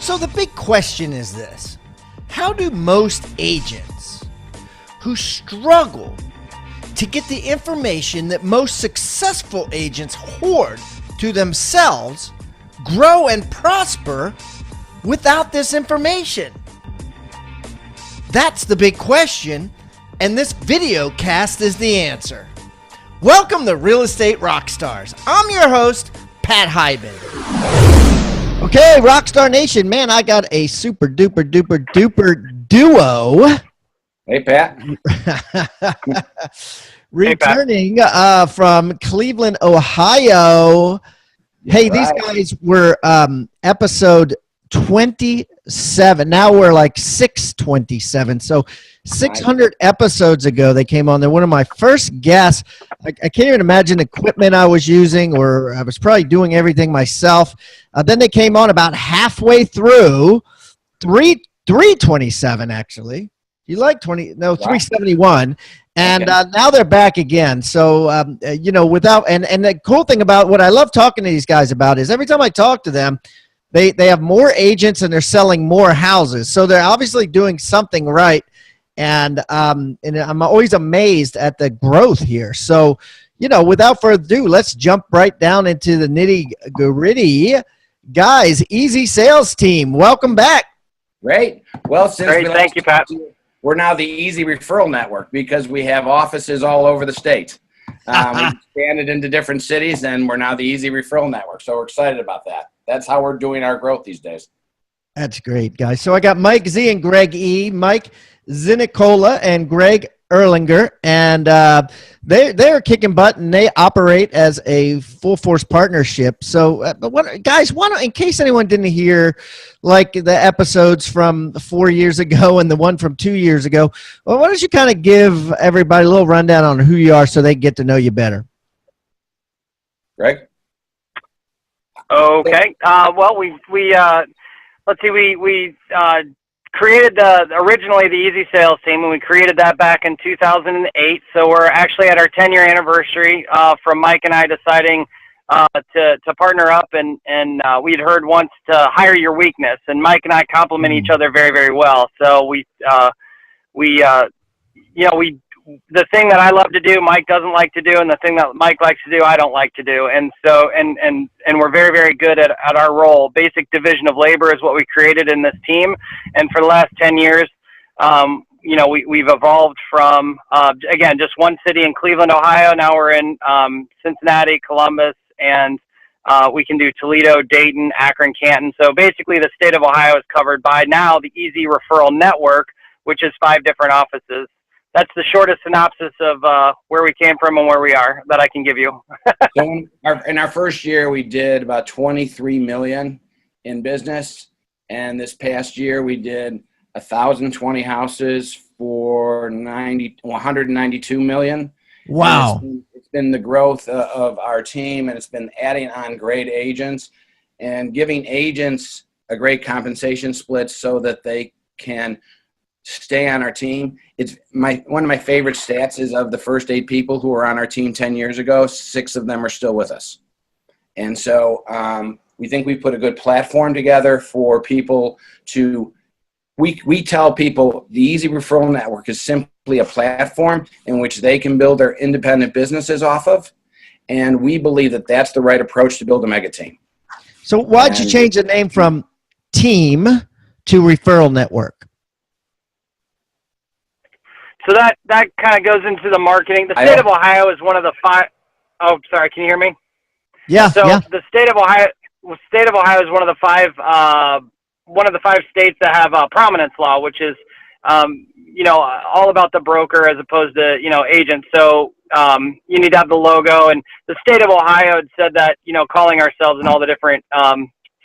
So the big question is this: how do most agents who struggle to get the information that most successful agents hoard to themselves grow and prosper without this information? That's the big question, and this video cast is the answer. Welcome to Real Estate Rockstars. I'm your host, Pat Hyben. Okay, Rockstar Nation, man, I got a super duper duper duper duo. Hey, Pat. Returning from Cleveland, Ohio. Hey, these guys were episode 27. Now we're like 627. So 600 episodes ago, they came on. They're one of my first guests. I can't even imagine the equipment I was using, or I was probably doing everything myself. Then they came on about halfway through, 327 actually. You like 371. And now they're back again. So, and the cool thing about what I love talking to these guys about is every time I talk to them, they have more agents and they're selling more houses. So they're obviously doing something right. And I'm always amazed at the growth here. So, without further ado, let's jump right down into the nitty gritty. Guys, Easy Sales Team, welcome back. Great. Well, thank you, Pat. We're now the Easy Referral Network because we have offices all over the state. We expanded into different cities, and we're now the Easy Referral Network. So we're excited about that. That's how we're doing our growth these days. That's great, guys. So I got Mike Z and Greg E. Mike Zinicola and Greg Erlanger, and they're kicking butt, and they operate as a full-force partnership. So, guys, in case anyone didn't hear, like the episodes from 4 years ago and the one from 2 years ago, well, why don't you kind of give everybody a little rundown on who you are so they get to know you better? Greg? Okay. Well, we created originally the Easy Sales Team, and we created that back in 2008. So we're actually at our 10-year anniversary from Mike and I deciding to partner up, and we'd heard once to hire your weakness, and Mike and I complement each other very, very well. So the thing that I love to do, Mike doesn't like to do, and the thing that Mike likes to do, I don't like to do. And so, and we're very, very good at our role. Basic division of labor is what we created in this team. And for the last 10 years, we've evolved from, again, just one city in Cleveland, Ohio. Now we're in Cincinnati, Columbus, and we can do Toledo, Dayton, Akron, Canton. So basically the state of Ohio is covered by now the Easy Referral Network, which is 5 different offices. That's the shortest synopsis of where we came from and where we are that I can give you. So in our first year, we did about $23 million in business. And this past year, we did 1,020 houses for $192 million. Wow. It's been the growth of our team, and it's been adding on great agents and giving agents a great compensation split so that they can stay on our team. It's one of my favorite stats is of the first 8 people who were on our team 10 years ago, 6 of them are still with us. And so we think we put a good platform together for people to, we tell people the Easy Referral Network is simply a platform in which they can build their independent businesses off of. And we believe that that's the right approach to build a mega team. So why'd you change the name from team to Referral Network? So that kind of goes into the marketing. The state of Ohio is one of the 5. Oh, sorry. Can you hear me? Yeah. So the state of Ohio is one of the 5 states that have a prominence law, which is, all about the broker as opposed to, agents. So you need to have the logo, and the state of Ohio had said that, calling ourselves in all the different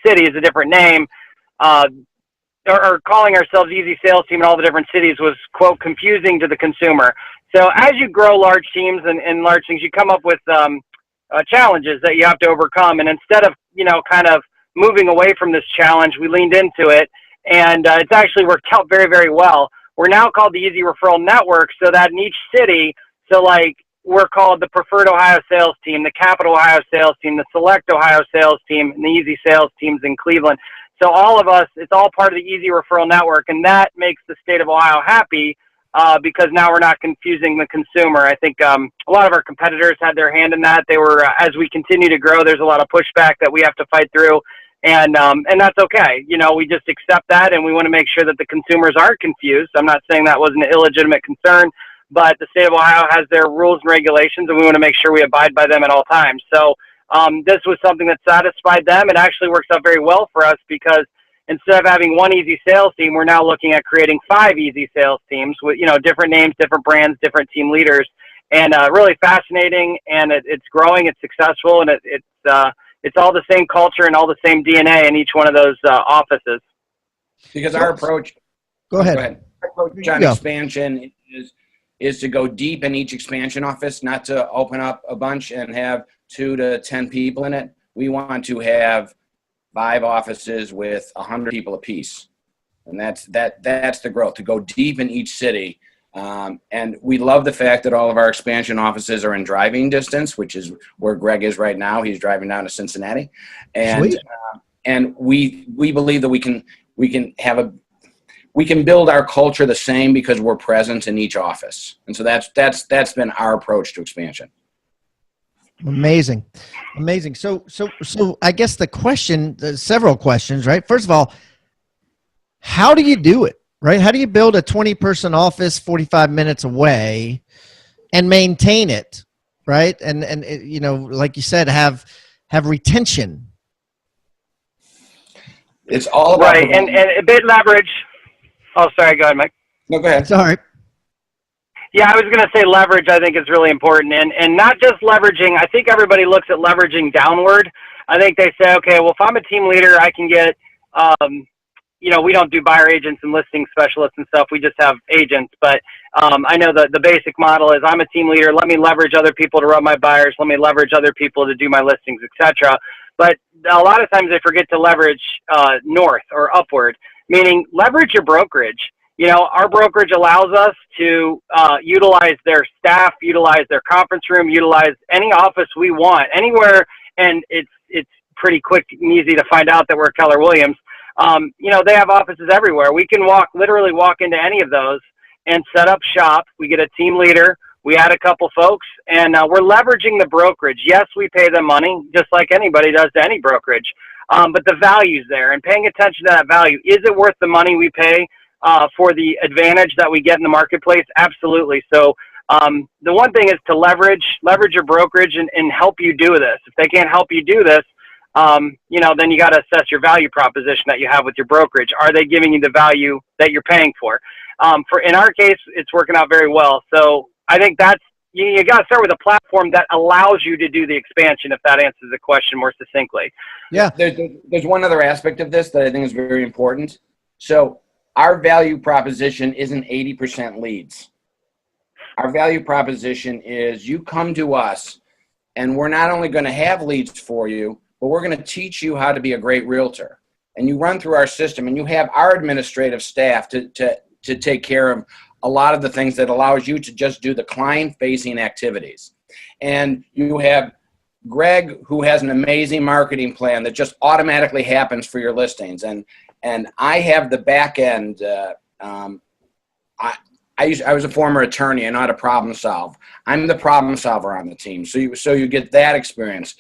cities a different name, or calling ourselves Easy Sales Team in all the different cities was, quote, confusing to the consumer. So as you grow large teams and large things, you come up with challenges that you have to overcome. And instead of, kind of moving away from this challenge, we leaned into it, and it's actually worked out very, very well. We're now called the Easy Referral Network, so that in each city, so like we're called the Preferred Ohio Sales Team, the Capital Ohio Sales Team, the Select Ohio Sales Team, and the Easy Sales Teams in Cleveland. So all of us, it's all part of the Easy Referral Network, and that makes the state of Ohio happy because now we're not confusing the consumer. I think a lot of our competitors had their hand in that. They were, as we continue to grow, there's a lot of pushback that we have to fight through, and that's okay. You know, we just accept that, and we want to make sure that the consumers aren't confused. I'm not saying that was an illegitimate concern, but the state of Ohio has their rules and regulations, and we want to make sure we abide by them at all times. So this was something that satisfied them. It actually works out very well for us because instead of having one easy sales team, we're now looking at creating 5 easy sales teams with, you know, different names, different brands, different team leaders, and really fascinating. And it's growing, it's successful, and it's all the same culture and all the same DNA in each one of those offices. Because our approach, Go ahead. Our approach on expansion is to go deep in each expansion office, not to open up a bunch and have 2 to 10 people in it. We want to have 5 offices with 100 people apiece, and that's the growth, to go deep in each city. And we love the fact that all of our expansion offices are in driving distance, which is where Greg is right now. He's driving down to Cincinnati, and we believe that we can build our culture the same because we're present in each office, and so that's been our approach to expansion. Amazing. So I guess the question, there's several questions, right? First of all, how do you do it, right? How do you build a 20-person office 45 minutes away and maintain it, right? And you know, like you said, have retention. It's all about right, and a bit leverage. Oh, sorry. Go ahead, Mike. No, go ahead. Sorry. Yeah, I was going to say leverage, I think, is really important. And not just leveraging. I think everybody looks at leveraging downward. I think they say, okay, well, if I'm a team leader, I can get, you know, we don't do buyer agents and listing specialists and stuff. We just have agents. But I know the basic model is I'm a team leader. Let me leverage other people to run my buyers. Let me leverage other people to do my listings, etc. But a lot of times they forget to leverage north or upward, meaning leverage your brokerage. You know, our brokerage allows us to utilize their staff, utilize their conference room, utilize any office we want anywhere. And it's pretty quick and easy to find out that we're Keller Williams. You know, they have offices everywhere. We can literally walk into any of those and set up shop. We get a team leader. We add a couple folks, and we're leveraging the brokerage. Yes, we pay them money, just like anybody does to any brokerage. But the value's there, and paying attention to that value. Is it worth the money we pay for the advantage that we get in the marketplace? Absolutely. So the one thing is to leverage your brokerage and help you do this. If they can't help you do this, you know, then you got to assess your value proposition that you have with your brokerage. Are they giving you the value that you're paying for? In our case, it's working out very well. So I think that's, you got to start with a platform that allows you to do the expansion, if that answers the question more succinctly. Yeah. There's one other aspect of this that I think is very important. So our value proposition isn't 80% leads. Our value proposition is you come to us, and we're not only going to have leads for you, but we're going to teach you how to be a great realtor. And you run through our system, and you have our administrative staff to take care of a lot of the things that allows you to just do the client-facing activities. And you have Greg, who has an amazing marketing plan that just automatically happens for your listings. And I have the back end. I was a former attorney and not a problem solve. I'm the problem solver on the team. So you get that experience.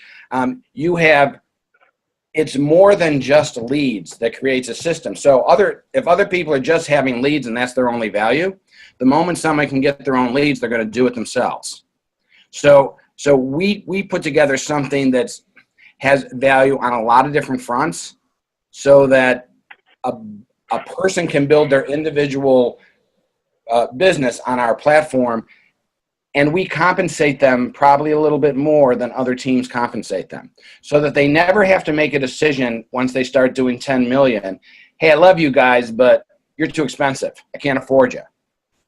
It's more than just leads that creates a system. So if other people are just having leads and that's their only value, the moment somebody can get their own leads, they're going to do it themselves. So we put together something that has value on a lot of different fronts, so that a person can build their individual business on our platform, and we compensate them probably a little bit more than other teams compensate them, so that they never have to make a decision once they start doing 10 million. Hey, I love you guys, but you're too expensive. I can't afford you.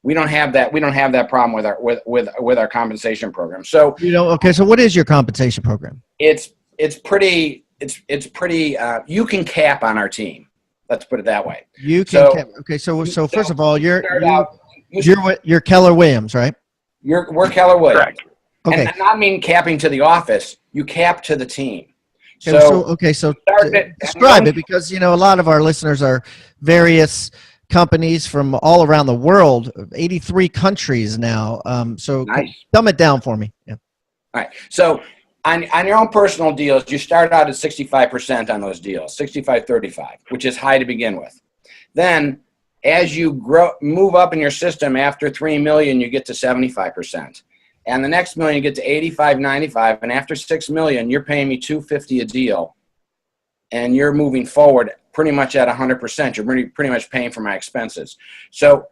We don't have that. We don't have that problem with our compensation program. So okay. So what is your compensation program? It's pretty. You can cap on our team. Let's put it that way. You can cap. Okay. So first of all, you're Keller Williams, right? We're Keller Williams. Correct. Okay. And I mean capping to the office. You cap to the team. So describe it, because you know a lot of our listeners are various companies from all around the world, 83 countries now. So Nice. dumb it down for me. Yeah. All right. So on your own personal deals, you start out at 65% on those deals, 65-35, which is high to begin with. Then as you move up in your system, after 3 million, you get to 75%. And the next million, you get to 85, 95. And after 6 million, you're paying me $250 a deal. And you're moving forward pretty much at 100%. You're pretty much paying for my expenses. So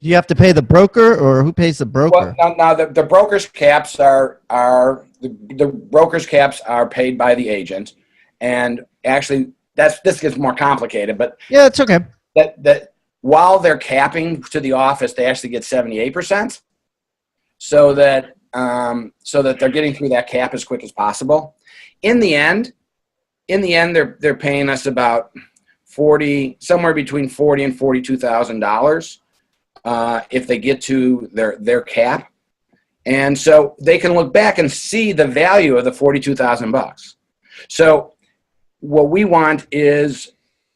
do you have to pay the broker, or who pays the broker? Well, now the broker's caps are the broker's caps are paid by the agent. And actually this gets more complicated, but yeah, it's okay. That while they're capping to the office, they actually get 78%. So that they're getting through that cap as quick as possible. In the end, they're paying us about somewhere between $40,000 and $42,000 if they get to their cap, and so they can look back and see the value of the $42,000. So what we want is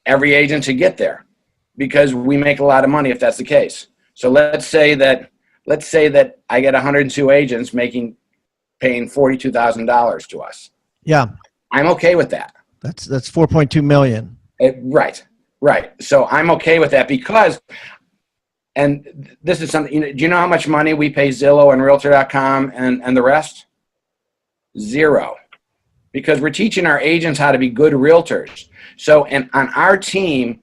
every agent to get there, because we make a lot of money if that's the case. So let's say that I get 102 agents paying $42,000 to us. Yeah, I'm okay with that. That's 4.2 million. Right. So I'm okay with that, because, and this is something, do you know how much money we pay Zillow and Realtor.com and the rest? Zero. Because we're teaching our agents how to be good realtors. So, and on our team,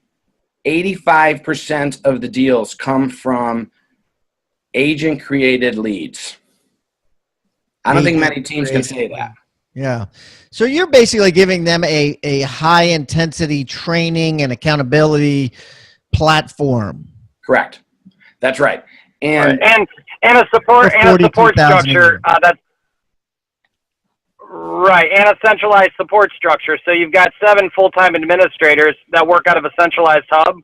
85% of the deals come from agent-created leads. I don't think many teams can say that. Yeah. So you're basically giving them a high-intensity training and accountability platform. Correct. That's right. And a support structure that's right, and a centralized support structure. So you've got 7 full-time administrators that work out of a centralized hub.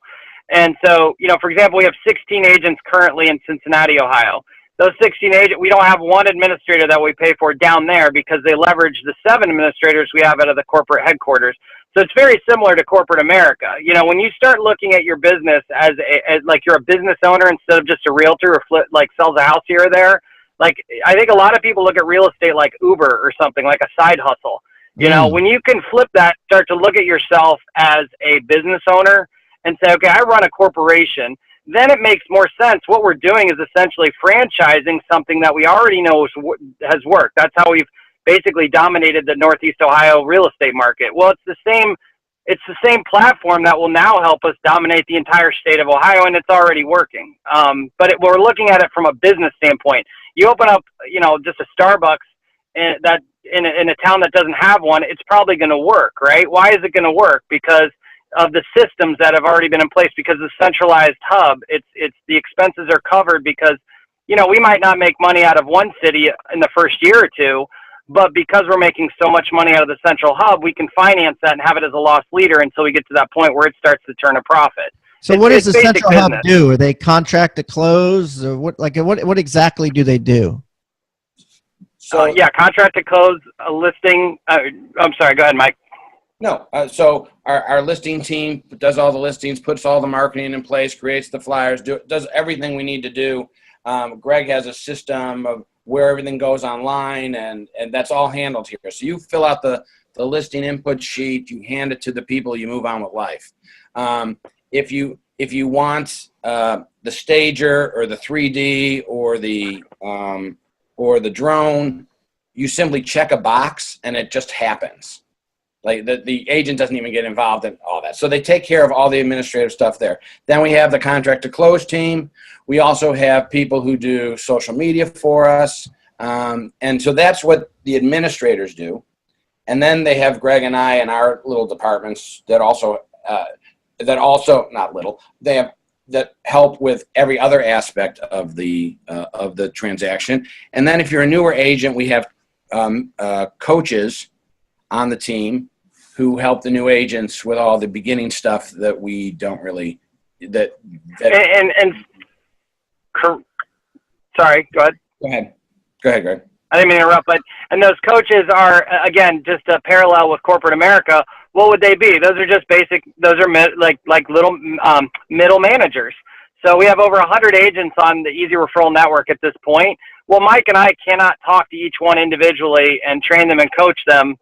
And so, you know, for example, we have 16 agents currently in Cincinnati, Ohio. Those 16 agents, we don't have one administrator that we pay for down there, because they leverage the 7 administrators we have out of the corporate headquarters. So it's very similar to corporate America. You know, when you start looking at your business as like you're a business owner instead of just a realtor or sells a house here or there, like I think a lot of people look at real estate like Uber or something, like a side hustle. You know, when you can flip that, start to look at yourself as a business owner and say, okay, I run a corporation, then it makes more sense. What we're doing is essentially franchising something that we already know has worked. That's how we've basically dominated the Northeast Ohio real estate market. Well, it's the same platform that will now help us dominate the entire state of Ohio, and it's already working. But we're looking at it from a business standpoint. You open up, you know, just a Starbucks in a town that doesn't have one, it's probably going to work, right? Why is it going to work? Because of the systems that have already been in place, because the centralized hub, it's the expenses are covered, because, you know, we might not make money out of one city in the first year or two, but because we're making so much money out of the central hub, we can finance that and have it as a loss leader until we get to that point where it starts to turn a profit. So what does the central hub do? Are they contract to close, or what exactly do they do? So yeah, contract to close, a listing. I'm sorry, go ahead, Mike. No, so our listing team does all the listings, puts all the marketing in place, creates the flyers, does everything we need to do. Greg has a system of where everything goes online, and that's all handled here. So you fill out the listing input sheet, you hand it to the people, you move on with life. If you want the stager or the 3D or the drone, you simply check a box and it just happens. Like the agent doesn't even get involved in all that. So they take care of all the administrative stuff there. Then we have the contract to close team. We also have people who do social media for us. And so that's what the administrators do. And then they have Greg and I and our little departments that also not little, that help with every other aspect of the transaction. And then if you're a newer agent, we have coaches on the team who help the new agents with all the beginning stuff that we don't really sorry, go ahead. Go ahead, Greg. I didn't mean to interrupt, but and those coaches are again just a parallel with corporate America. What would they be? Those are just basic. Those are like little middle managers. So we have over 100 agents on the Easy Referral Network at this point. Well, Mike and I cannot talk to each one individually and train them and coach them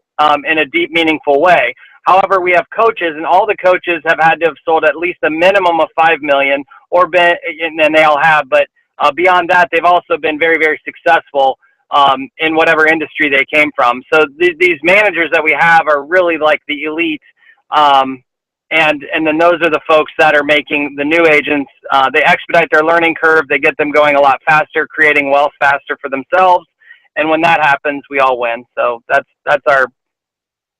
in a deep, meaningful way. However, we have coaches, and all the coaches have had to have sold at least a minimum of $5 million, or been, and they all have. But beyond that, they've also been very, very successful in whatever industry they came from. So these managers that we have are really like the elite. And then those are the folks that are making the new agents. They expedite their learning curve. They get them going a lot faster, creating wealth faster for themselves. And when that happens, we all win. So that's our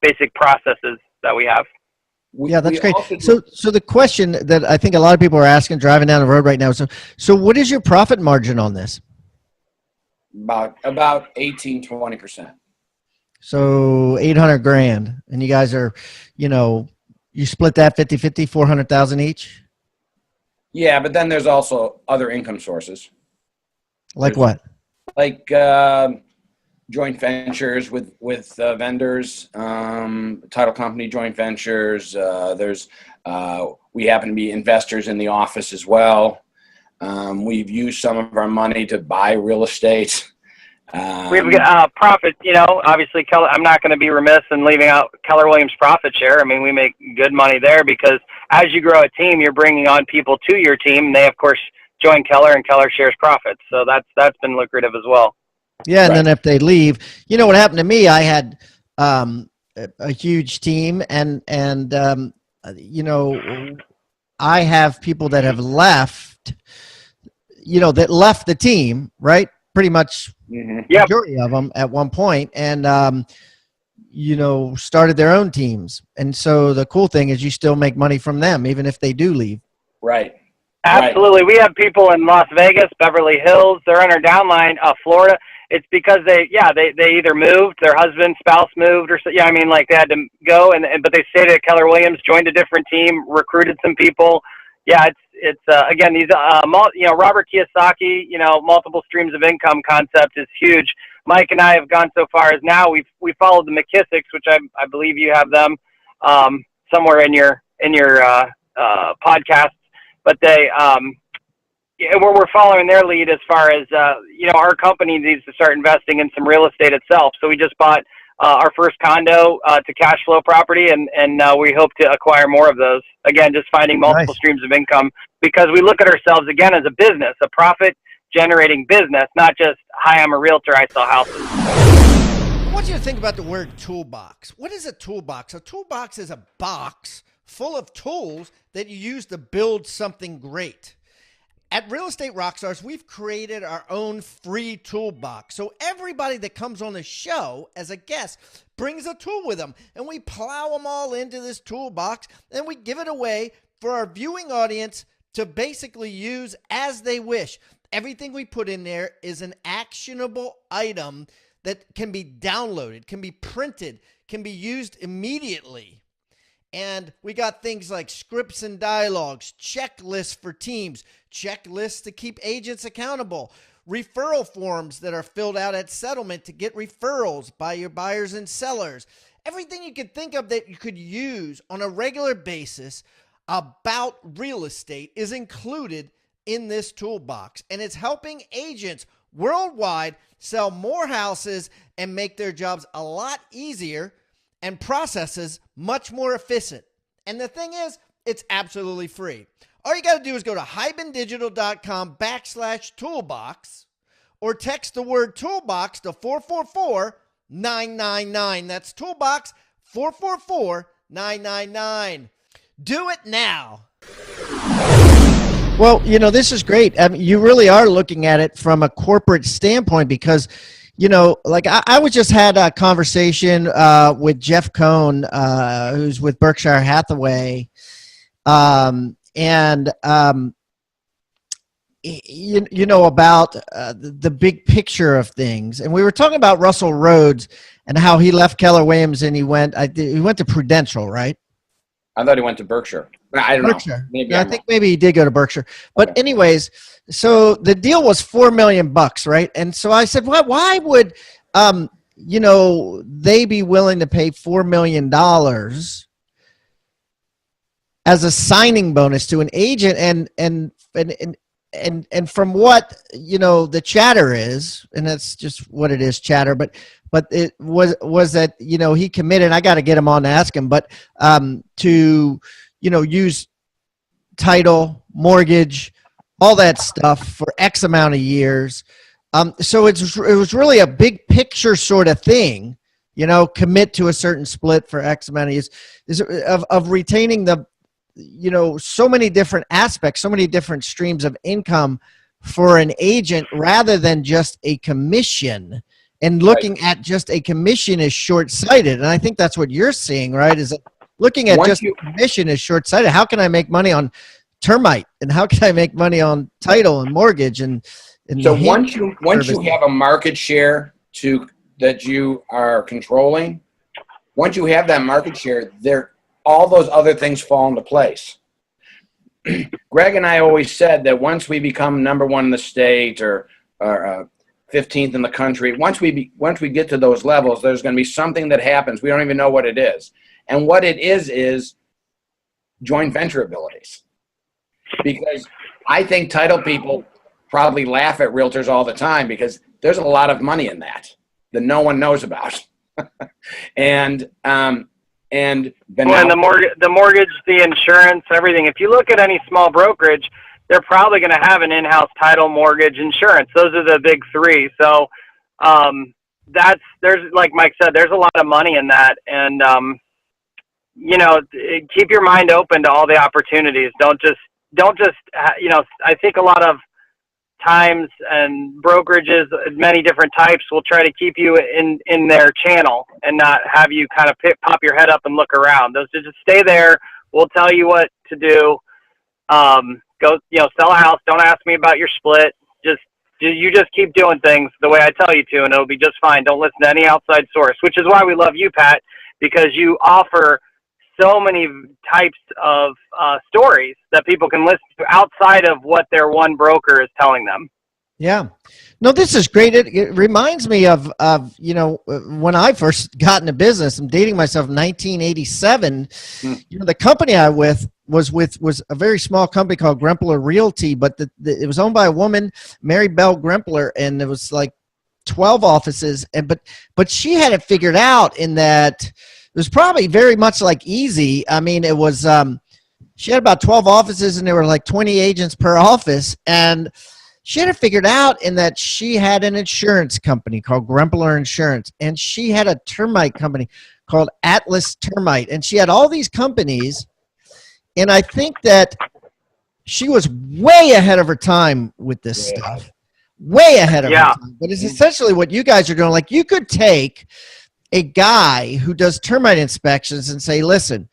basic processes that we have. Yeah, that's great. So the question that I think a lot of people are asking driving down the road right now is, so what is your profit margin on this? About 18-20%. So 800 grand, and you guys are, you split that 50-50, 400,000 each? Yeah, but then there's also other income sources. Like what? Like joint ventures with vendors, title company joint ventures. We happen to be investors in the office as well. We've used some of our money to buy real estate. We've got profit, obviously I'm not going to be remiss in leaving out Keller Williams profit share. I mean, we make good money there because as you grow a team, you're bringing on people to your team. And they, of course, join Keller, and Keller shares profits. So that's been lucrative as well. Yeah. And then if they leave, what happened to me, I had a huge team and I have people that have left, that left the team, right? Pretty much majority of them at one point, and started their own teams. And so the cool thing is you still make money from them even if they do leave. Right. Absolutely. Right. We have people in Las Vegas, Beverly Hills. They're on our downline, Florida. It's because they either moved, their husband, spouse moved, or they had to go, but they stayed at Keller Williams, joined a different team, recruited some people. Yeah, it's again, these Robert Kiyosaki, multiple streams of income concept is huge. Mike and I have gone so far as now we followed the McKissicks, which I believe you have them somewhere in your podcasts, but we're following their lead as far as our company needs to start investing in some real estate itself. So we just bought our first condo to cash flow property, and we hope to acquire more of those. Again, just finding multiple streams of income, because we look at ourselves again as a business, a profit generating business, not just, hi, I'm a realtor, I sell houses. I want you to think about the word toolbox. What is a toolbox? A toolbox is a box full of tools that you use to build something great. At Real Estate Rockstars, we've created our own free toolbox. So everybody that comes on the show as a guest brings a tool with them, and we plow them all into this toolbox, and we give it away for our viewing audience to basically use as they wish. Everything we put in there is an actionable item that can be downloaded, can be printed, can be used immediately. And we got things like scripts and dialogues, checklists for teams, checklists to keep agents accountable, referral forms that are filled out at settlement to get referrals by your buyers and sellers. Everything you could think of that you could use on a regular basis about real estate is included in this toolbox. And it's helping agents worldwide sell more houses and make their jobs a lot easier and processes much more efficient. And the thing is, it's absolutely free. All you got to do is go to hibandigital.com/toolbox or text the word toolbox to 444-999. That's toolbox 444-999. Do it now. Well, this is great. I mean, you really are looking at it from a corporate standpoint because like I was just had a conversation with Jeff Cohn, who's with Berkshire Hathaway, about the big picture of things, and we were talking about Russell Rhodes and how he left Keller Williams and he went to Prudential, right? I thought he went to Berkshire. I don't know. Maybe I think maybe he did go to Berkshire. But anyways, so the deal was $4 million, right? And so I said, well, why would you know, they be willing to pay $4 million as a signing bonus to an agent, and from what, you know, the chatter is, and that's just what it is, chatter, but it was that, you know, he committed, I got to get him on to ask him, but to, you know, use title, mortgage, all that stuff for X amount of years. So it was really a big picture sort of thing, you know, commit to a certain split for X amount of years of retaining the, you know, so many different aspects, so many different streams of income for an agent rather than just a commission. And looking at just a commission is short-sighted. And I think that's what you're seeing, right? Is that looking at just a commission is short-sighted. How can I make money on termite? And how can I make money on title and mortgage? And so once you have a market share that you are controlling, once you have that market share, all those other things fall into place. Greg and I always said that once we become number one in the state or 15th in the country, once we get to those levels, there's going to be something that happens. We don't even know what it is. And what it is joint venture abilities. Because I think title people probably laugh at realtors all the time because there's a lot of money in that no one knows about. And the mortgage, the insurance, everything. If you look at any small brokerage, they're probably going to have an in-house title, mortgage, insurance. Those are the big three. So there's, like Mike said, there's a lot of money in that. And, you know, keep your mind open to all the opportunities. Don't just, you know, I think a lot of times and brokerages, many different types, will try to keep you in their channel and not have you kind of pop your head up and look around. Those just stay there. We'll tell you what to do. Go, you know, sell a house. Don't ask me about your split. You just keep doing things the way I tell you to, and it'll be just fine. Don't listen to any outside source, which is why we love you, Pat, because you offer so many types of stories that people can listen to outside of what their one broker is telling them. Yeah. No, this is great. It reminds me of, you know, when I first got into business, I'm dating myself, 1987, you know, the company I was a very small company called Grempler Realty, but it was owned by a woman, Mary Bell Grempler, and it was like 12 offices. But she had it figured out in that it was probably very much like easy. I mean, it was, she had about 12 offices and there were like 20 agents per office. And she had it figured out in that she had an insurance company called Grempler Insurance, and she had a termite company called Atlas Termite, and she had all these companies. And I think that she was way ahead of her time with this stuff, way ahead of her time. But it's essentially what you guys are doing. Like, you could take a guy who does termite inspections and say, listen,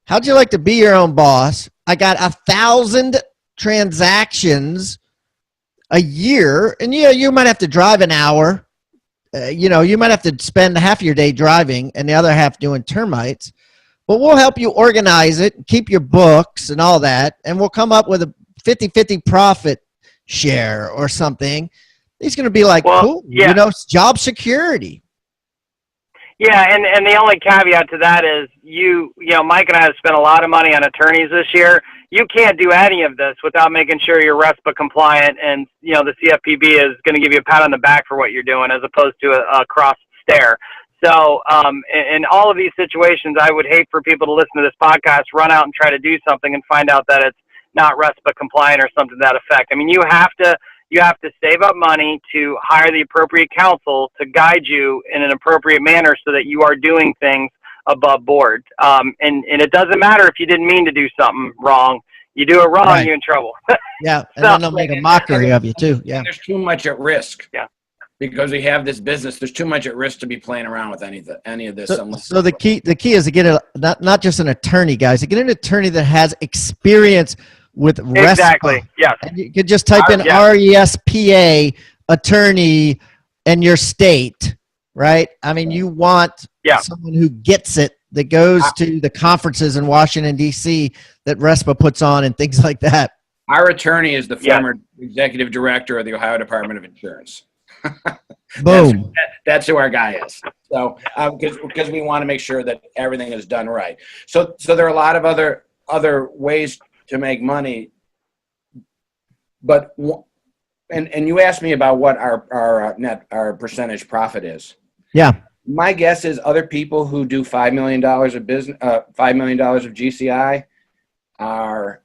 how'd you like to be your own boss? I got 1,000 transactions a year, and you might have to drive an hour. You know, you might have to spend half your day driving and the other half doing termites, but we'll help you organize it, keep your books and all that, and we'll come up with a 50-50 profit share or something. He's going to be like, cool, you know, job security. Yeah, and the only caveat to that is you know, Mike and I have spent a lot of money on attorneys this year. You can't do any of this without making sure you're RESPA compliant, and, you know, the CFPB is going to give you a pat on the back for what you're doing as opposed to a cross stare. So in all of these situations, I would hate for people to listen to this podcast, run out and try to do something and find out that it's not RESPA compliant or something to that effect. I mean, you have to save up money to hire the appropriate counsel to guide you in an appropriate manner so that you are doing things above board. And it doesn't matter if you didn't mean to do something wrong. You do it wrong, you're in trouble. Yeah, and then they'll make a mockery of you too. Yeah, there's too much at risk. Yeah, because we have this business. There's too much at risk to be playing around with any of this. So the key is to get not just an attorney, guys. To get an attorney that has experience with RESPA. Exactly. Yeah. And you could just type in RESPA attorney and your state, right? I mean, you want someone who gets it, that goes to the conferences in Washington, D.C. that RESPA puts on and things like that. Our attorney is the former executive director of the Ohio Department of Insurance. Boom. That's who our guy is. So because we want to make sure that everything is done right. So there are a lot of other ways to make money, but and you asked me about what our percentage profit is. Yeah. My guess is other people who do $5 million of business, $5 million of GCI are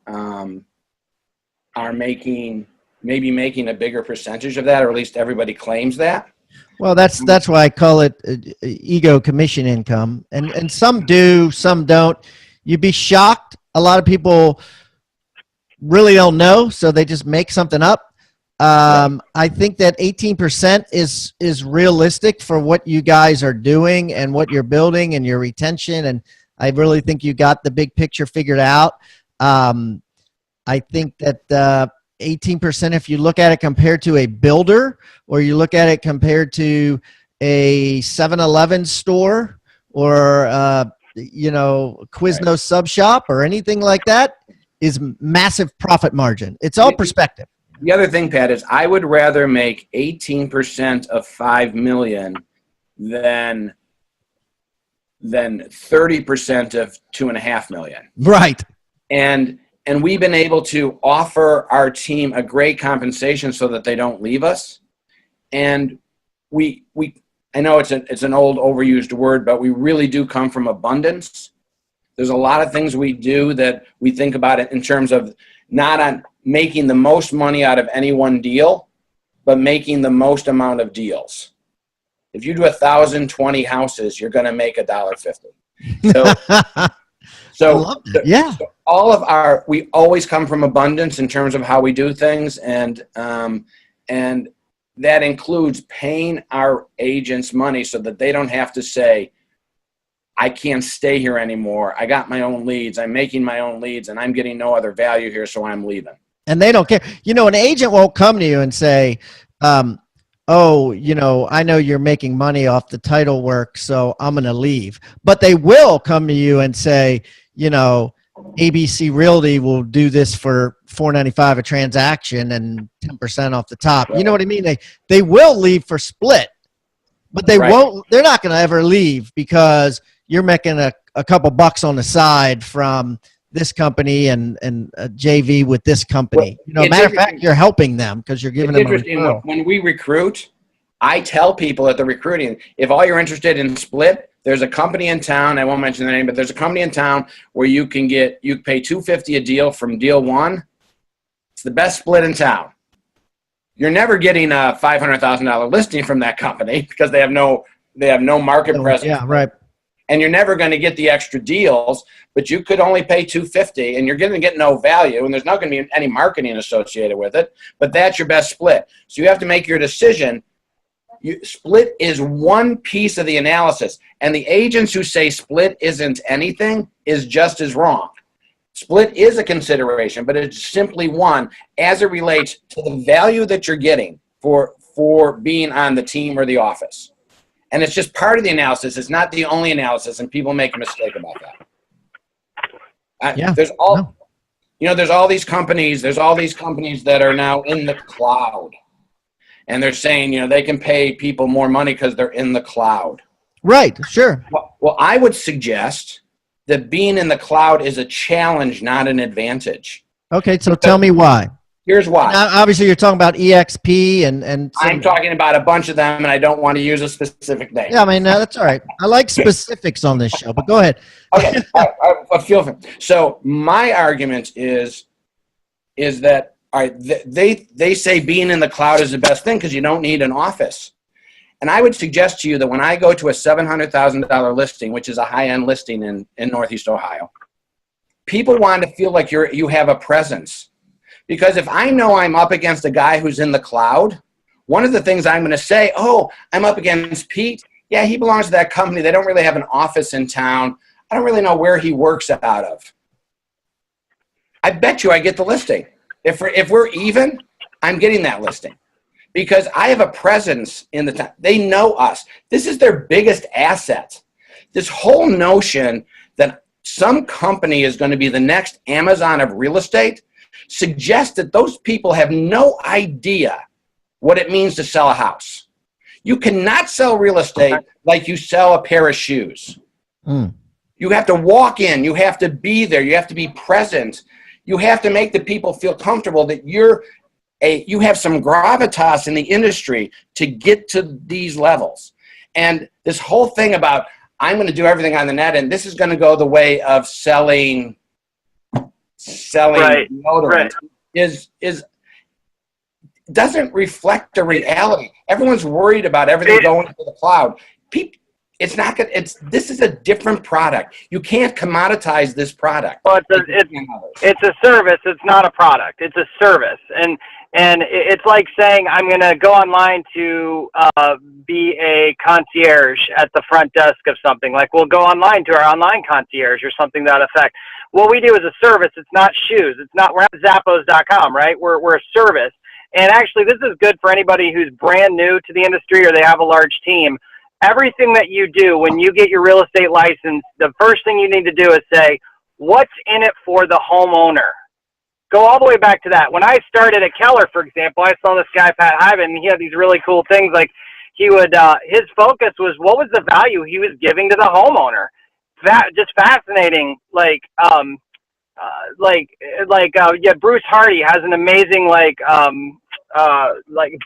making a bigger percentage of that, or at least everybody claims that. Well, that's why I call it ego commission income, and some do, some don't. You'd be shocked. A lot of people really don't know, so they just make something up. I think that 18% is realistic for what you guys are doing and what you're building and your retention. And I really think you got the big picture figured out. I think that 18%, if you look at it compared to a builder, or you look at it compared to a 7-Eleven store, or Quiznos sub shop, or anything like that, is massive profit margin. It's all perspective. The other thing, Pat, is I would rather make 18% of $5 million than 30% of $2.5 million. Right. And we've been able to offer our team a great compensation so that they don't leave us. And I know it's an old overused word, but we really do come from abundance. There's a lot of things we do that we think about it in terms of not on making the most money out of any one deal, but making the most amount of deals. If you do 1,020 houses, you're going to make $1.50. So yeah. So we always come from abundance in terms of how we do things, and that includes paying our agents money so that they don't have to say, I can't stay here anymore. I got my own leads. I'm making my own leads, and I'm getting no other value here, so I'm leaving. And they don't care. An agent won't come to you and say, oh, I know you're making money off the title work, so I'm going to leave. But they will come to you and say, ABC Realty will do this for $4.95 a transaction and 10% off the top. Right. You know what I mean? They will leave for split, but they won't. They're not going to ever leave because you're making a couple bucks on the side from this company and a JV with this company. Matter of fact, you're helping them because you're giving them a referral. When we recruit, I tell people at the recruiting, if all you're interested in split, there's a company in town. I won't mention the name, but there's a company in town where you pay $250 a deal from deal one. It's the best split in town. You're never getting a $500,000 listing from that company because they have no market presence. Yeah, right. And you're never going to get the extra deals, but you could only pay $250, and you're going to get no value, and there's not going to be any marketing associated with it. But that's your best split. So you have to make your decision. Split is one piece of the analysis, and the agents who say split isn't anything is just as wrong. Split is a consideration, but it's simply one as it relates to the value that you're getting for being on the team or the office. And it's just part of the analysis. It's not the only analysis, and people make a mistake about that. There's all these companies. There's all these companies that are now in the cloud, and they're saying they can pay people more money because they're in the cloud. Right. Sure. Well, I would suggest that being in the cloud is a challenge, not an advantage. Okay, so tell me why. Here's why. Now, obviously, you're talking about EXP and I'm talking about a bunch of them, and I don't want to use a specific name. Yeah, I mean, that's all right. I like specifics on this show, but go ahead. Okay. Feel free. So my argument is that they say being in the cloud is the best thing because you don't need an office. And I would suggest to you that when I go to a $700,000 listing, which is a high-end listing in Northeast Ohio, people want to feel like you have a presence. Because if I know I'm up against a guy who's in the cloud, one of the things I'm going to say, I'm up against Pete. Yeah, he belongs to that company. They don't really have an office in town. I don't really know where he works out of. I bet you I get the listing. If we're even, I'm getting that listing. Because I have a presence in the town. They know us. This is their biggest asset. This whole notion that some company is going to be the next Amazon of real estate suggests that those people have no idea what it means to sell a house. You cannot sell real estate like you sell a pair of shoes. You have to walk in. You have to be there. You have to be present. You have to make the people feel comfortable that you have some gravitas in the industry to get to these levels. And this whole thing about, I'm going to do everything on the net, and this is going to go the way of selling deodorant is doesn't reflect the reality. Everyone's worried about everything going to the cloud. It's not good. This is a different product. You can't commoditize this product. Well, it's a service. It's not a product. It's a service. And it's like saying I'm going to go online to be a concierge at the front desk of something. Like, we'll go online to our online concierge or something to that effect. What we do is a service. It's not shoes. We're not Zappos.com, right? We're a service. And actually, this is good for anybody who's brand new to the industry or they have a large team. Everything that you do when you get your real estate license, the first thing you need to do is say, what's in it for the homeowner? Go all the way back to that. When I started at Keller, for example, I saw this guy, Pat Hyben, and he had these really cool things. Like, he would, his focus was what was the value he was giving to the homeowner. That just fascinating. Bruce Hardy has an amazing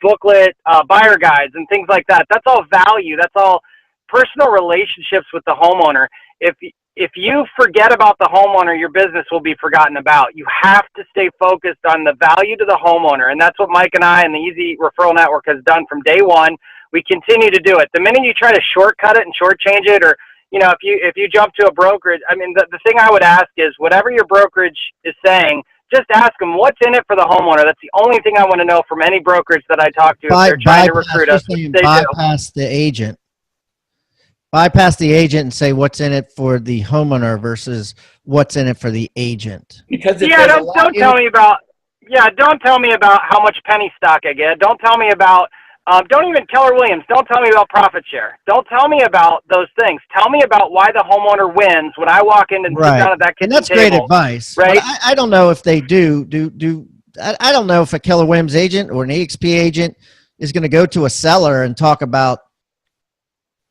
booklet, buyer guides and things like that. That's all value. That's all personal relationships with the homeowner. If you forget about the homeowner, your business will be forgotten about. You have to stay focused on the value to the homeowner. And that's what Mike and I and the Easy Referral Network has done from day one. We continue to do it. The minute you try to shortcut it and shortchange it, or, if you jump to a brokerage, the thing I would ask is, whatever your brokerage is saying, just ask them what's in it for the homeowner. That's the only thing I want to know from any brokerage that I talk to if they're trying to recruit us. Bypass the agent. Bypass the agent and say what's in it for the homeowner versus what's in it for the agent. Because don't tell me about how much penny stock I get. Don't tell me about don't even Keller Williams. Don't tell me about profit share. Don't tell me about those things. Tell me about why the homeowner wins when I walk in and sit down at that kitchen table. And that's great advice. Right? I don't know if they do. I don't know if a Keller Williams agent or an EXP agent is going to go to a seller and talk about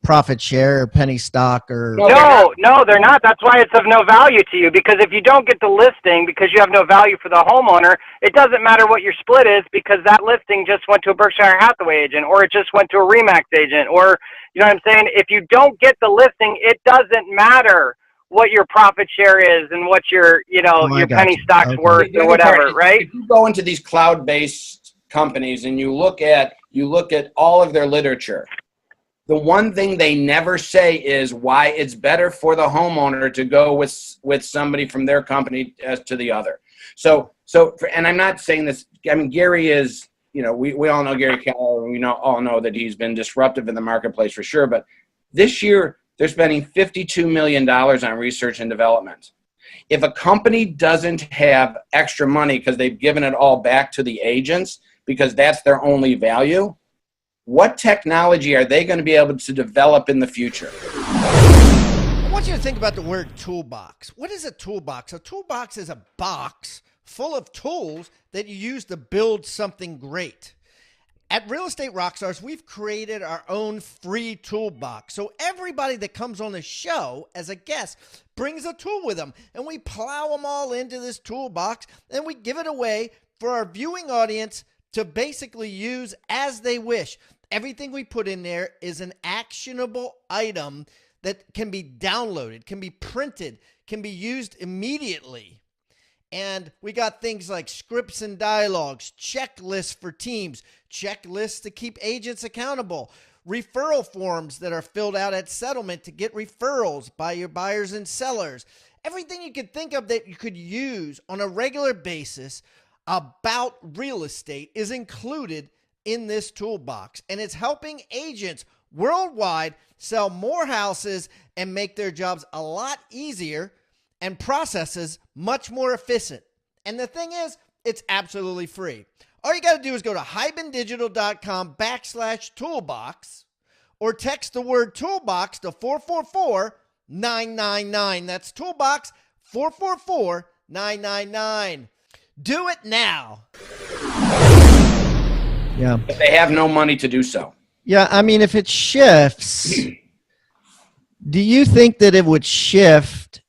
profit share or penny stock or no, they're not. That's why it's of no value to you, because if you don't get the listing because you have no value for the homeowner, it doesn't matter what your split is, because that listing just went to a Berkshire Hathaway agent, or it just went to a Remax agent, or, you know what I'm saying? If you don't get the listing, it doesn't matter what your profit share is and what your penny stock's worth or whatever, right? If you go into these cloud-based companies and you look at all of their literature, the one thing they never say is why it's better for the homeowner to go with somebody from their company as to the other. And I'm not saying this. I mean, Gary is, we all know Gary Keller. We all know that he's been disruptive in the marketplace for sure. But this year, they're spending $52 million on research and development. If a company doesn't have extra money because they've given it all back to the agents because that's their only value, what technology are they going to be able to develop in the future? I want you to think about the word toolbox. What is a toolbox? A toolbox is a box full of tools that you use to build something great. At Real Estate Rockstars, we've created our own free toolbox. So everybody that comes on the show as a guest brings a tool with them, and we plow them all into this toolbox, and we give it away for our viewing audience to basically use as they wish. Everything we put in there is an actionable item that can be downloaded, can be printed, can be used immediately. And we got things like scripts and dialogues, checklists for teams, checklists to keep agents accountable, referral forms that are filled out at settlement to get referrals by your buyers and sellers. Everything you could think of that you could use on a regular basis about real estate is included in this toolbox, and it's helping agents worldwide sell more houses and make their jobs a lot easier and processes much more efficient. And the thing is, it's absolutely free. All you got to do is go to hybendigital.com/toolbox or text the word toolbox to 444-999. That's toolbox 444-999. Do it now. Yeah. But they have no money to do so. Yeah, I mean, if it shifts, do you think that it would shift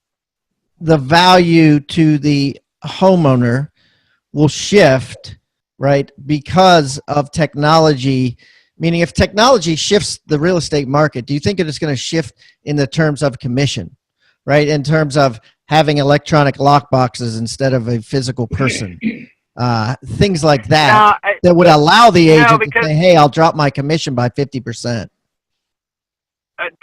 the value to the homeowner will shift, right? Because of technology, meaning if technology shifts the real estate market, do you think it is going to shift in the terms of commission, right? In terms of having electronic lock boxes instead of a physical person, things like that, that would allow the agent to say, hey, I'll drop my commission by 50%.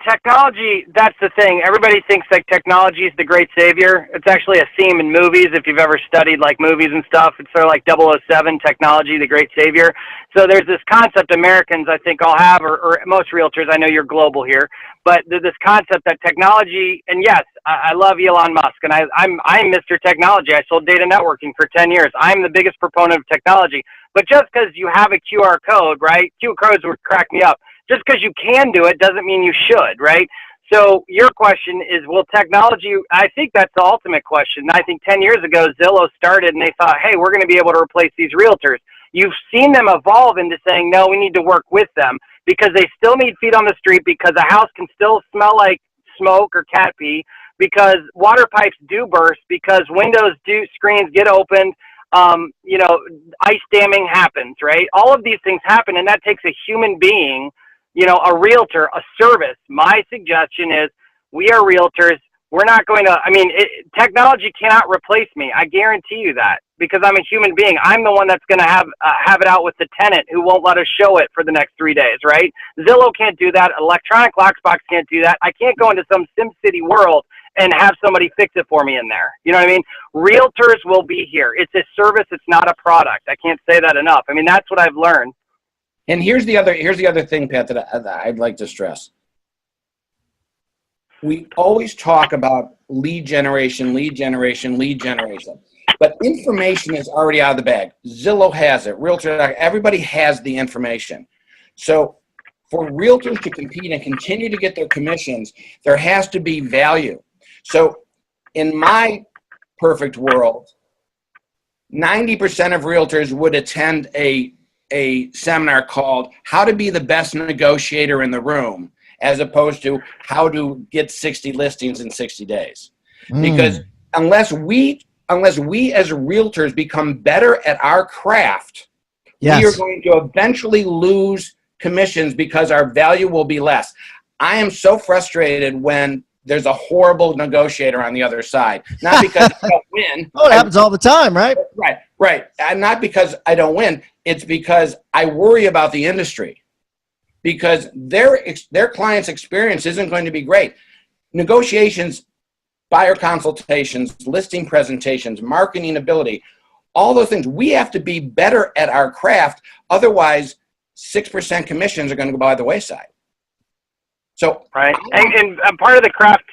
Technology, that's the thing. Everybody thinks that technology is the great savior. It's actually a theme in movies. If you've ever studied like movies and stuff, it's sort of like 007, technology, the great savior. So there's this concept Americans, I think, all have, or most realtors, I know you're global here, but there's this concept that technology, and yes, I love Elon Musk, and I'm Mr. Technology. I sold data networking for 10 years. I'm the biggest proponent of technology. But just because you have a QR code, right? QR codes would crack me up. Just because you can do it doesn't mean you should, right? So your question is, will technology, I think that's the ultimate question. I think 10 years ago, Zillow started and they thought, hey, we're going to be able to replace these realtors. You've seen them evolve into saying, no, we need to work with them because they still need feet on the street, because a house can still smell like smoke or cat pee, because water pipes do burst, because screens get opened, ice damming happens, right? All of these things happen, and that takes a human being, a realtor, a service. My suggestion is we are realtors. We're not going to, technology cannot replace me. I guarantee you that, because I'm a human being. I'm the one that's going to have it out with the tenant who won't let us show it for the next 3 days, right? Zillow can't do that. Electronic Locksbox can't do that. I can't go into some SimCity world and have somebody fix it for me in there. You know what I mean? Realtors will be here. It's a service. It's not a product. I can't say that enough. That's what I've learned. And here's the other thing, Pat, that I'd like to stress. We always talk about lead generation, but information is already out of the bag. Zillow has it, Realtor, everybody has the information. So for realtors to compete and continue to get their commissions, there has to be value. So in my perfect world, 90% of realtors would attend a seminar called How to Be the Best Negotiator in the Room, as opposed to how to get 60 listings in 60 days. Because unless we as realtors become better at our craft, yes, we are going to eventually lose commissions because our value will be less. I am so frustrated when there's a horrible negotiator on the other side. Not because I don't win. Oh, it happens all the time, right? Right. And not because I don't win. It's because I worry about the industry. Because their client's experience isn't going to be great. Negotiations, buyer consultations, listing presentations, marketing ability, all those things. We have to be better at our craft. Otherwise, 6% commissions are going to go by the wayside. So right, and part of the craft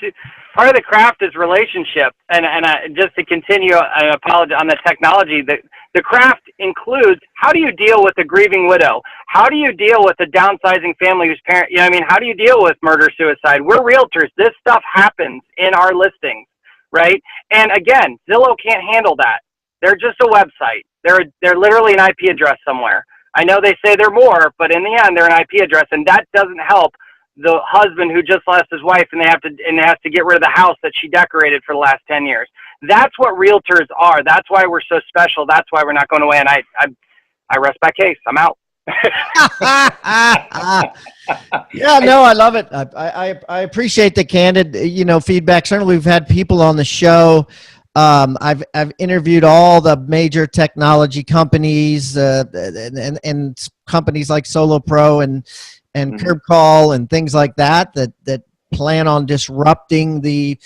is relationship. And just to continue, I apologize on the technology. The craft includes, how do you deal with a grieving widow? How do you deal with a downsizing family whose parent? How do you deal with murder, suicide? We're realtors. This stuff happens in our listings, right? And again, Zillow can't handle that. They're just a website. They're literally an IP address somewhere. I know they say they're more, but in the end, they're an IP address, and that doesn't help the husband who just lost his wife and has to get rid of the house that she decorated for the last 10 years. That's what realtors are. That's why we're so special. That's why we're not going away. And I rest my case. I'm out. Yeah, no, I love it. I appreciate the candid, feedback. Certainly we've had people on the show. I've interviewed all the major technology companies, and companies like Solo Pro and Curb Call and things like that plan on disrupting the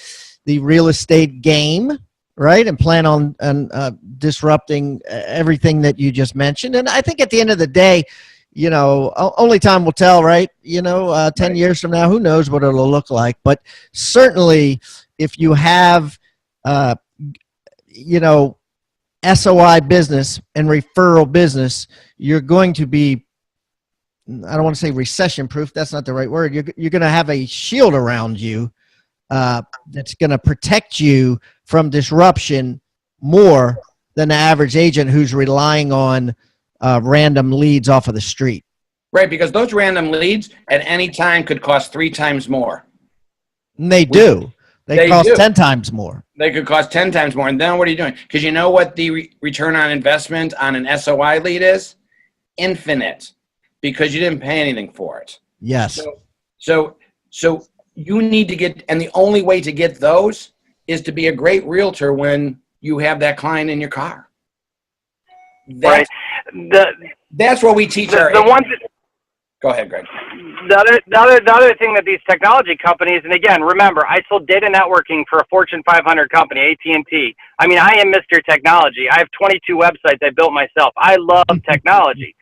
real estate game, right? And plan on disrupting everything that you just mentioned. And I think at the end of the day, only time will tell, right? 10 years from now, who knows what it'll look like. But certainly if you have, SOI business and referral business, you're going to be, I don't want to say recession proof. That's not the right word. You're going to have a shield around you that's going to protect you from disruption more than the average agent who's relying on random leads off of the street. Right, because those random leads at any time could cost 3 times more. And they do. They cost 10 times more. They could cost 10 times more. And then what are you doing? Because you know what the return on investment on an SOI lead is? Infinite, because you didn't pay anything for it. Yes. So you need to get, and the only way to get those is to be a great realtor when you have that client in your car. That's, right. That's what we teach our ones. Go ahead, Greg. The other thing that these technology companies, and again, remember, I sold data networking for a Fortune 500 company, AT&T. I mean, I am Mr. Technology. I have 22 websites I built myself. I love technology.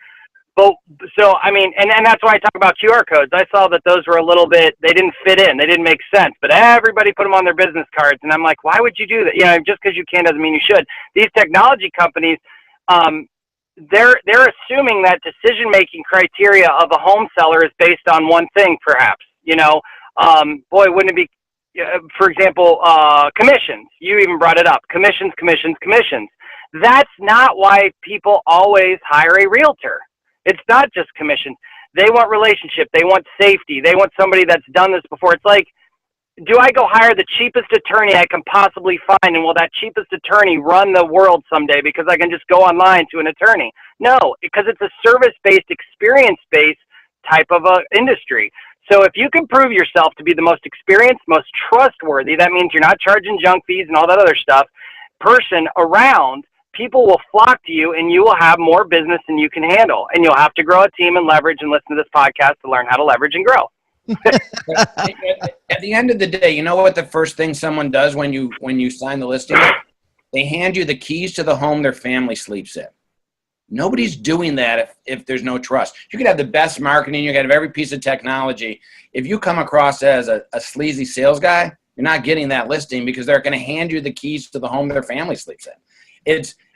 But so, I mean, and that's why I talk about QR codes. I saw that those were a little bit, they didn't fit in. They didn't make sense. But everybody put them on their business cards. And I'm like, why would you do that? You know, just because you can doesn't mean you should. These technology companies, they're assuming that decision-making criteria of a home seller is based on one thing, perhaps. You know, boy, wouldn't it be, for example, commissions. You even brought it up. Commissions. That's not why people always hire a realtor. It's not just commissions. They want relationship. They want safety. They want somebody that's done this before. It's like, do I go hire the cheapest attorney I can possibly find, and will that cheapest attorney run the world someday because I can just go online to an attorney? No, because it's a service-based, experience-based type of a industry. So if you can prove yourself to be the most experienced, most trustworthy, that means you're not charging junk fees and all that other stuff, person around, people will flock to you, and you will have more business than you can handle. And you'll have to grow a team and leverage and listen to this podcast to learn how to leverage and grow. At the end of the day, you know what the first thing someone does when you sign the listing? They hand you the keys to the home their family sleeps in. Nobody's doing that if there's no trust. You could have the best marketing, you could have every piece of technology. If you come across as a sleazy sales guy, you're not getting that listing because they're going to hand you the keys to the home their family sleeps in.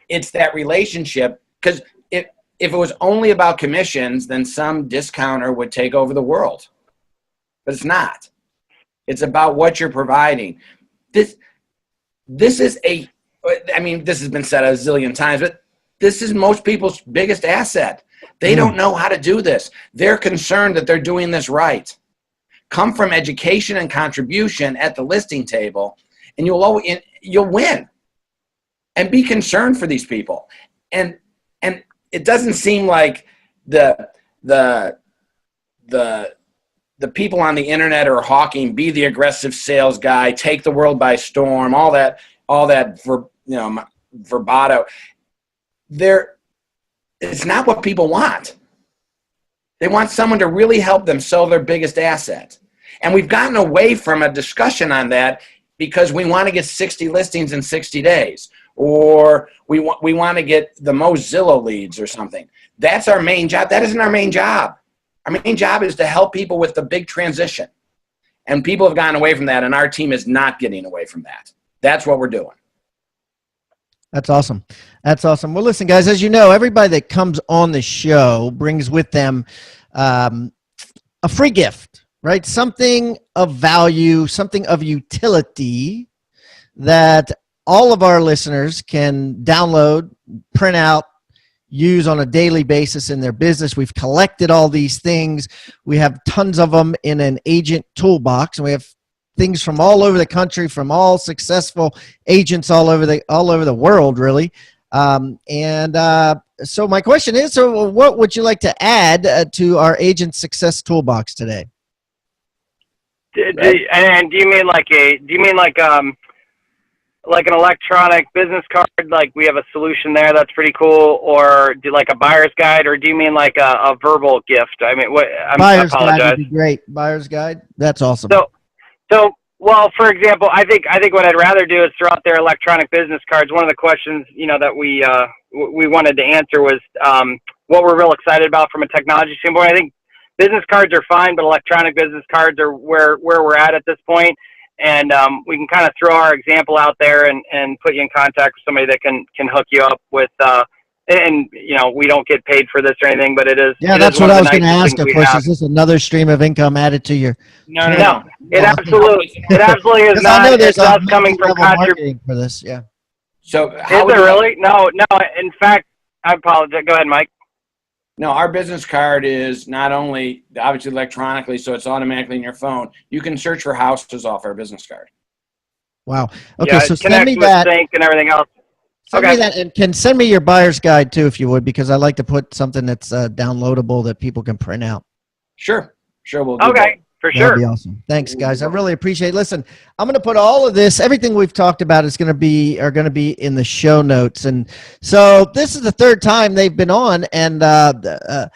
It's that relationship, because if it was only about commissions, then some discounter would take over the world. But it's not. It's about what you're providing. This is I mean, this has been said a zillion times, but this is most people's biggest asset. They don't know how to do this. They're concerned that they're doing this right. Come from education and contribution at the listing table, and you'll win. And be concerned for these people. And it doesn't seem like the people on the internet are hawking, be the aggressive sales guy, take the world by storm, all that bravado. It's not what people want. They want someone to really help them sell their biggest asset. And we've gotten away from a discussion on that because we want to get 60 listings in 60 days. Or we want to get the most Zillow leads or something. That's our main job. That isn't our main job. Our main job is to help people with the big transition. And people have gotten away from that, and our team is not getting away from that. That's what we're doing. That's awesome. That's awesome. Well, listen, guys, as you know, everybody that comes on the show brings with them a free gift, right? Something of value, something of utility that all of our listeners can download, print out, use on a daily basis in their business. We've collected all these things. We have tons of them in an agent toolbox, and we have things from all over the country, from all successful agents all over the world, really. So my question is, so what would you like to add to our agent success toolbox today? And do you mean like an electronic business card, like we have a solution there that's pretty cool, or do like a buyer's guide, or do you mean like a verbal gift? I mean, Buyer's guide would be great. Buyer's guide, that's awesome. So well, for example, I think what I'd rather do is throw out their electronic business cards. One of the questions, that we wanted to answer was what we're real excited about from a technology standpoint. I think business cards are fine, but electronic business cards are where we're at this point. And we can kind of throw our example out there and put you in contact with somebody that can hook you up with, and we don't get paid for this or anything, but it is. Yeah, that's what I was going to ask. Of course, is this another stream of income added to your? No, it absolutely is not. I know there's coming from contributing for this. Yeah. So is there really? No. In fact, I apologize. Go ahead, Mike. No, our business card is not only obviously electronically, so it's automatically in your phone. You can search for houses off our business card. Wow. Okay, Yeah, so it send connects me with that. Sync and everything else. Send Okay. me that, and can send me your buyer's guide too, if you would, because I like to put something that's downloadable that people can print out. Sure, we'll do that. Okay, for That'd sure. be awesome. Thanks, guys. I really appreciate it. Listen, I'm going to put all of this, everything we've talked about are going to be in the show notes. And so this is the third time they've been on, and I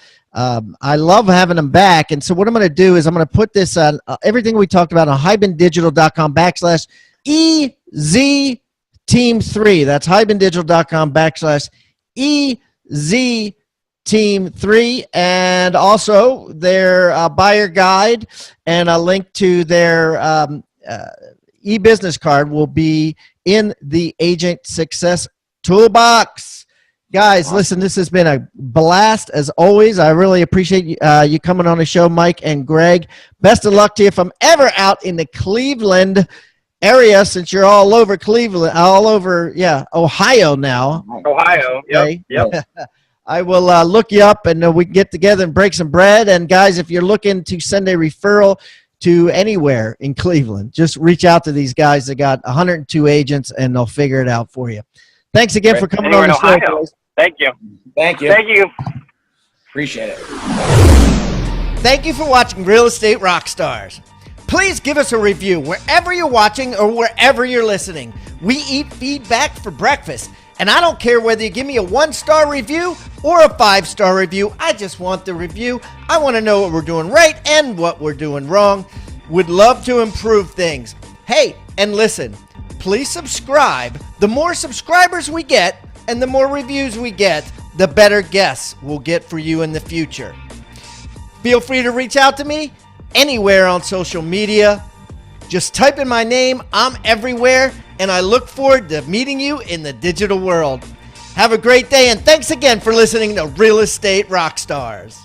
love having them back. And so what I'm going to do is I'm going to put this on everything we talked about on hibandigital.com/EZTeam3. That's hibandigital.com/EZTeam3, and also their buyer guide and a link to their e-business card will be in the Agent Success Toolbox. Guys, listen, this has been a blast as always. I really appreciate you coming on the show, Mike and Greg. Best of luck to you. If I'm ever out in the Cleveland area, since you're all over Cleveland, all over, Ohio now. Ohio. Okay. Yep. I will look you up, and we can get together and break some bread. And guys, if you're looking to send a referral to anywhere in Cleveland, just reach out to these guys. They got 102 agents, and they'll figure it out for you. Thanks again for coming on the show, boys. Thank you. Thank you. Thank you. Appreciate it. Thank you for watching Real Estate Rockstars. Please give us a review wherever you're watching or wherever you're listening. We eat feedback for breakfast, and I don't care whether you give me a 1-star review or a 5-star review. I just want the review. I want to know what we're doing right and what we're doing wrong. Would love to improve things. Hey, and listen, please subscribe. The more subscribers we get and the more reviews we get, the better guests we'll get for you in the future. Feel free to reach out to me anywhere on social media. Just type in my name. I'm everywhere, and I look forward to meeting you in the digital world. Have a great day, and thanks again for listening to Real Estate Rockstars.